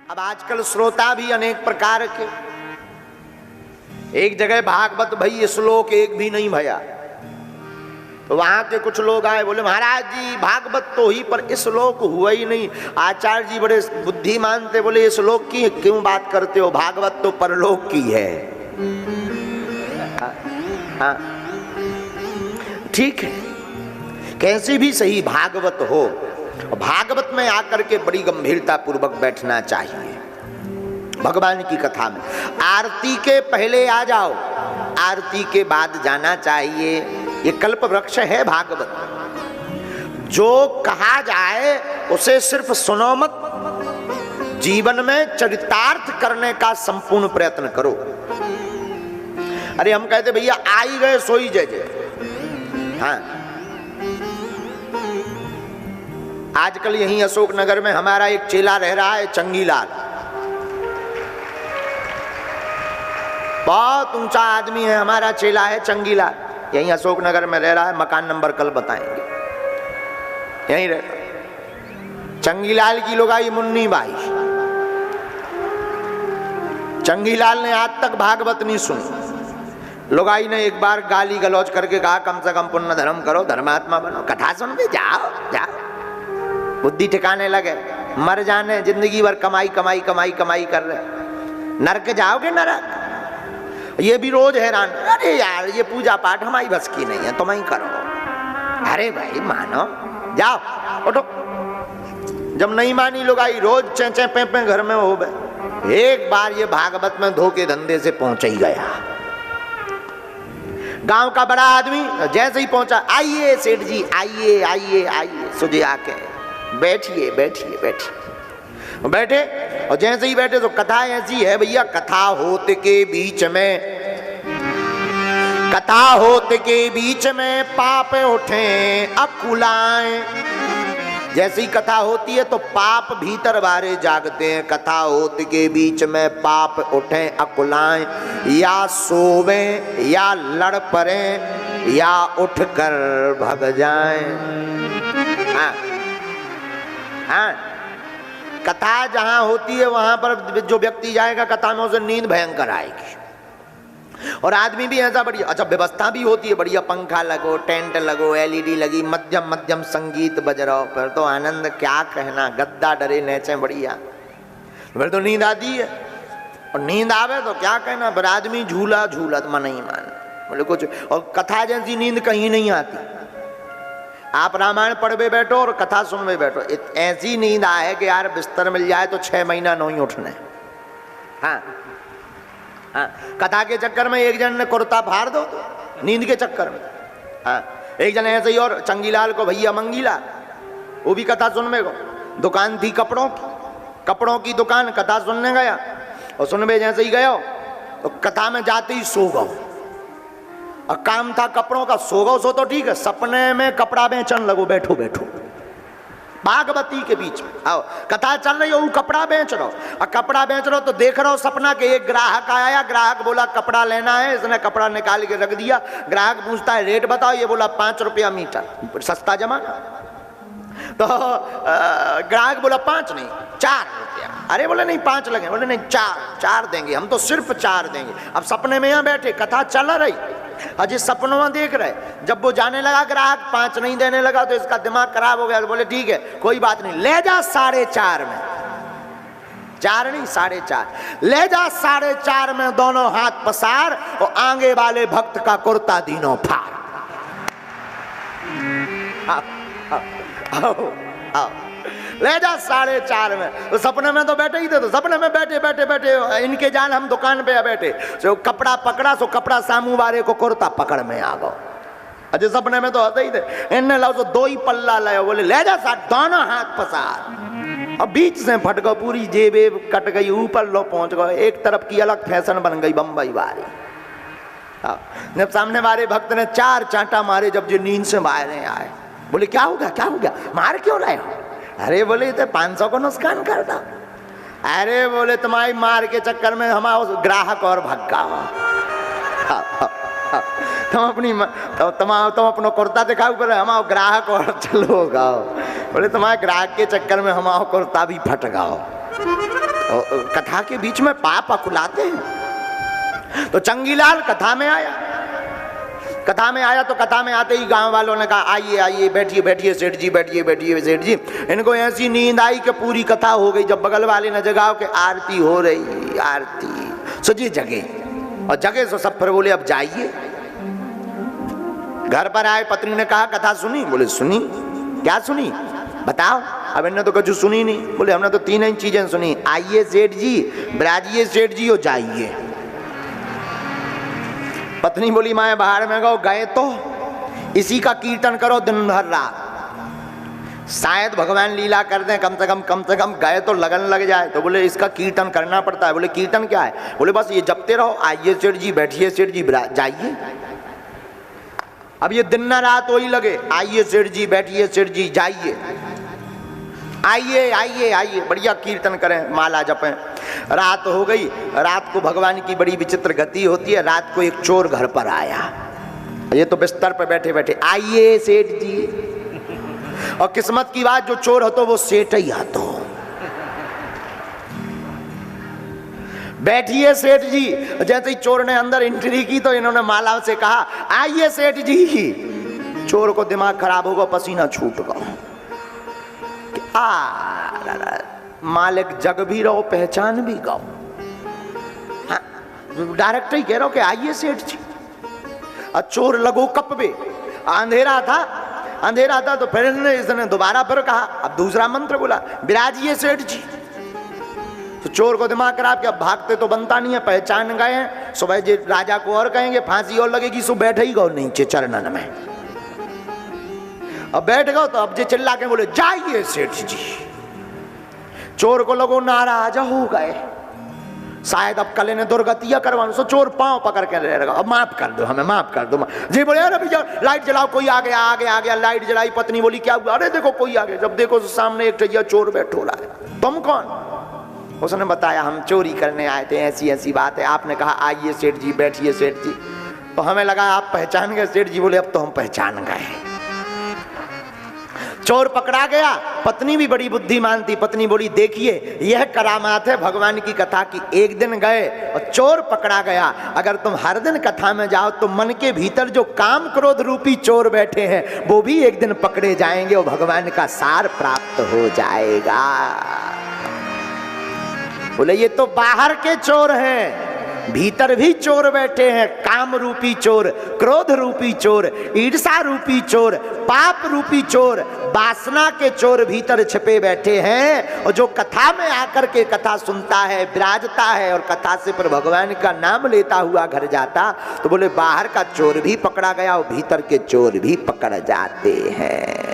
अब आजकल श्रोता भी अनेक प्रकार के। एक जगह भागवत भई श्लोक एक भी नहीं भया, तो वहां के कुछ लोग आए, बोले महाराज जी भागवत तो ही पर इस श्लोक हुआ ही नहीं। आचार्य जी बड़े बुद्धिमान थे, बोले इस श्लोक की क्यों बात करते हो, भागवत तो परलोक की है। हाँ ठीक है, कैसी भी सही भागवत हो, भागवत में आकर के बड़ी गंभीरता पूर्वक बैठना चाहिए। भगवान की कथा में आरती के पहले आ जाओ, आरती के बाद जाना चाहिए। ये कल्प वृक्ष है भागवत। जो कहा जाए उसे सिर्फ सुनो मत, जीवन में चरितार्थ करने का संपूर्ण प्रयत्न करो। अरे हम कहते भैया आई गए सोई जय जय। हाँ आजकल यहीं अशोकनगर में हमारा एक चेला रह रहा है, चंगीलाल। बहुत ऊंचा आदमी है, हमारा चेला है चंगीलाल, यहीं अशोकनगर में रह रहा है। मकान नंबर कल बताएंगे, यहीं रहता। चंगीलाल की लोगाई मुन्नी बाई। चंगीलाल ने आज तक भागवत नहीं सुनी। लोगाई ने एक बार गाली गलौज करके कहा कम से कम पुण्य धर्म करो, धर्मात्मा बनो, कथा सुन के जाओ जाओ, बुद्धि ठिकाने लगे। मर जाने, जिंदगी भर कमाई कमाई कमाई कमाई कर रहे, नरक जाओगे नरक। ये भी रोज हैरान, अरे यार ये पूजा पाठ हमारी बस की नहीं है, तुम ही करो। अरे भाई मानो, जाओ उठो। जब नहीं मानी लोग आई, रोज चें पे घर में हो गए। एक बार ये भागवत में धोखे धंधे से पहुंच ही गया। गांव का बड़ा आदमी जैसे ही पहुंचा, आइए सेठ जी आइए आइए आइए, सुझे आके बैठिए बैठिए बैठिए। बैठे, और जैसे ही बैठे तो कथा ऐसी है भैया, कथा होत के बीच में, कथा होत के बीच में पाप उठे अकुलाएं। जैसे ही कथा होती है तो पाप भीतर बारे जागते हैं। कथा होत के बीच में पाप उठे अकुलाएं, या सोवे या लड़ पड़े या उठकर भग जाएं। हाँ हाँ, कथा जहां होती है वहां पर जो व्यक्ति जाएगा कथा में, उसे नींद भयंकर आएगी। और आदमी भी ऐसा बढ़िया, अच्छा व्यवस्था भी होती है बढ़िया, पंखा लगो, टेंट लगो, एलईडी लगी, मध्यम मध्यम संगीत बज रहा हो, फिर तो आनंद क्या कहना, गद्दा डरे नेचे बढ़िया, फिर तो नींद आती है। और नींद आवे तो क्या कहना, फिर आदमी झूला झूला तो मन ही मान, बोले कुछ। और कथा जैसी नींद कहीं नहीं आती। आप रामायण पढ़वे बैठो और कथा सुनवे बैठो, ऐसी नींद आए कि यार बिस्तर मिल जाए तो 6 महीना नहीं उठने। हाँ हाँ, कथा के चक्कर में एक जन ने कुर्ता फाड़ दो नींद के चक्कर में। हाँ, एक जन ऐसे ही, और चंगीलाल को भैया मंगीला, वो भी कथा सुनने को, दुकान थी कपड़ों की दुकान, कथा सुनने गया। और सुनवे जैसे ही गयो तो कथा में जाते ही सो गो। और काम था कपड़ों का, सो गो सो तो ठीक है, सपने में कपड़ा बेचन लगो बैठो बैठो भागवती के बीच में। आओ कथा चल रही हो, वो कपड़ा बेच रहा हो, और कपड़ा बेच रहा हो तो देख रहा हो सपना के एक ग्राहक आया, ग्राहक बोला कपड़ा लेना है, इसने कपड़ा निकाल के रख दिया। ग्राहक पूछता है रेट बताओ, ये बोला 5 रुपया मीटर, सस्ता जमाना। तो ग्राहक बोला 5 नहीं 4 रुपया। अरे बोले नहीं 5 लगे, बोले नहीं 4 देंगे, हम तो सिर्फ 4 देंगे। अब सपने में यहाँ बैठे, कथा चल रही, अजय सपनों में देख रहे। जब वो जाने लगा ग्राहक 5 नहीं देने लगा तो इसका दिमाग खराब हो गया। तो बोले ठीक है कोई बात नहीं, ले जा 4.5 में, 4 नहीं 4.5 ले जा, 4.5 में दोनों हाथ पसार और आगे वाले भक्त का कुर्ता दीनों फाड़। आओ ले जा 4.5 में। तो सपने में तो बैठे ही थे, तो सपने में बैठे बैठे बैठे इनके जान हम दुकान पे बैठे, सो कपड़ा पकड़ा, सो कपड़ा सामू वाले को कुर्ता पकड़ में आ गो। अजय सपने में तो हंसे ही थे। इनने लाओ तो 2 ही पल्ला लाया, बोले ले जा दोनों हाथ पसार। अब बीच से फट गो, पूरी जेबे कट गई, ऊपर लो पहुंच गए। एक तरफ की अलग फैशन बन गई बम्बई वाली। जब सामने वाले भक्त ने 4 चांटा मारे, जब जो नींद से बाहर आए, बोले क्या हो गया क्या हो गया, मार क्यों रहे हो? अरे बोले तो 500 को नुकसान कर दो। अरे बोले तुम्हारी मार के चक्कर में हमारा ग्राहक और भक्का। तुम अपनो कुर्ता दिखाओ, पर हमारा ग्राहक और चलो गाओ। बोले तुम्हारे ग्राहक के चक्कर में हमारा कुर्ता भी फट गाओ। कथा के बीच में पाप अकुलाते हैं। तो चंगीलाल कथा में आया तो कथा में आते ही गांव वालों ने कहा आइए आइए बैठिए बैठिए सेठ जी, बैठिए बैठिए सेठ जी। इनको ऐसी नींद आई कि पूरी कथा हो गई। जब बगल वाले ने जगाओ कि आरती हो रही, आरती, सो जी जगे, और जगे सो सब फिर बोले अब जाइए। घर पर आए, पत्नी ने कहा कथा सुनी? बोले सुनी। क्या सुनी बताओ? अब इन्होंने तो कुछ सुनी नहीं। बोले हमने तो तीन ही चीजें सुनी, आइए सेठ जी, ब्राजिए सेठ जी, और जाइए। पत्नी बोली मैं बाहर में गए तो इसी का कीर्तन करो दिन भर रात, शायद भगवान लीला कर दें, कम से कम गए तो लगन लग जाए। तो बोले इसका कीर्तन करना पड़ता है। बोले कीर्तन क्या है? बोले बस ये जपते रहो, आइए सेठ जी, बैठिए सेठ जी, जाइए। अब ये दिन न रात वही लगे, आइए सेठ जी, बैठिए सेठ जी, जाइए, आइए आइए आइए, बढ़िया कीर्तन करें, माला जपें। रात हो गई। रात को भगवान की बड़ी विचित्र गति होती है। रात को एक चोर घर पर आया। ये तो बिस्तर पर बैठे बैठे आइए सेठ जी, और किस्मत की बात जो चोर हो वो सेठ ही आतो। बैठिए सेठ जी। जैसे ही चोर ने अंदर एंट्री की तो इन्होंने माला से कहा आइए सेठ जी। चोर को दिमाग खराब होगा, पसीना छूट गया। मालिक जग भी रहो, पहचान भी गाओ। डायरेक्ट ही कह रहा हो कि आइए सेठ जी। और चोर लगो कपबे। अंधेरा था तो फिर इसने दोबारा फिर कहा, अब दूसरा मंत्र बोला, विराजिए सेठ जी। तो चोर को दिमाग खराब कि अब भागते तो बनता नहीं है, पहचान गए हैं, सुबह जी राजा को और कहेंगे, फांसी और लगेगी, सो बैठे ही गो नीचे चरणन में। अब बैठ गए तो अब जे चिल्ला के बोले जाइए सेठ जी। चोर को लगो नाराज हो गए, शायद अब कल ने दुर्गतिया करवाना। सो चोर पांव पकड़ के रहेगा, अब माफ कर दो, हमें माफ कर दो। जी बोले अरे भैया लाइट जलाओ, कोई आ गया। लाइट जलाई। पत्नी बोली क्या हुआ? अरे देखो कोई आ गया। जब देखो तो सामने एक टैया चोर बैठो रहा है। तुम कौन? उसने बताया हम चोरी करने आए थे, ऐसी ऐसी बात है। आपने कहा आइए सेठ जी, बैठिए सेठ जी, तो हमें लगा आप पहचान गए। सेठ जी बोले अब तो हम पहचान गए। चोर पकड़ा गया। पत्नी भी बड़ी बुद्धिमान थी। पत्नी बोली देखिए यह करामात है भगवान की कथा की। एक दिन गए और चोर पकड़ा गया। अगर तुम हर दिन कथा में जाओ तो मन के भीतर जो काम क्रोध रूपी चोर बैठे हैं वो भी एक दिन पकड़े जाएंगे और भगवान का सार प्राप्त हो जाएगा। बोले ये तो बाहर के चोर हैं, भीतर भी चोर बैठे हैं। काम रूपी चोर, क्रोध रूपी चोर, ईर्षा रूपी चोर, पाप रूपी चोर, वासना के चोर भीतर छिपे बैठे हैं। और जो कथा में आकर के कथा सुनता है, विराजता है और कथा से पर भगवान का नाम लेता हुआ घर जाता, तो बोले बाहर का चोर भी पकड़ा गया और भीतर के चोर भी पकड़ जाते हैं।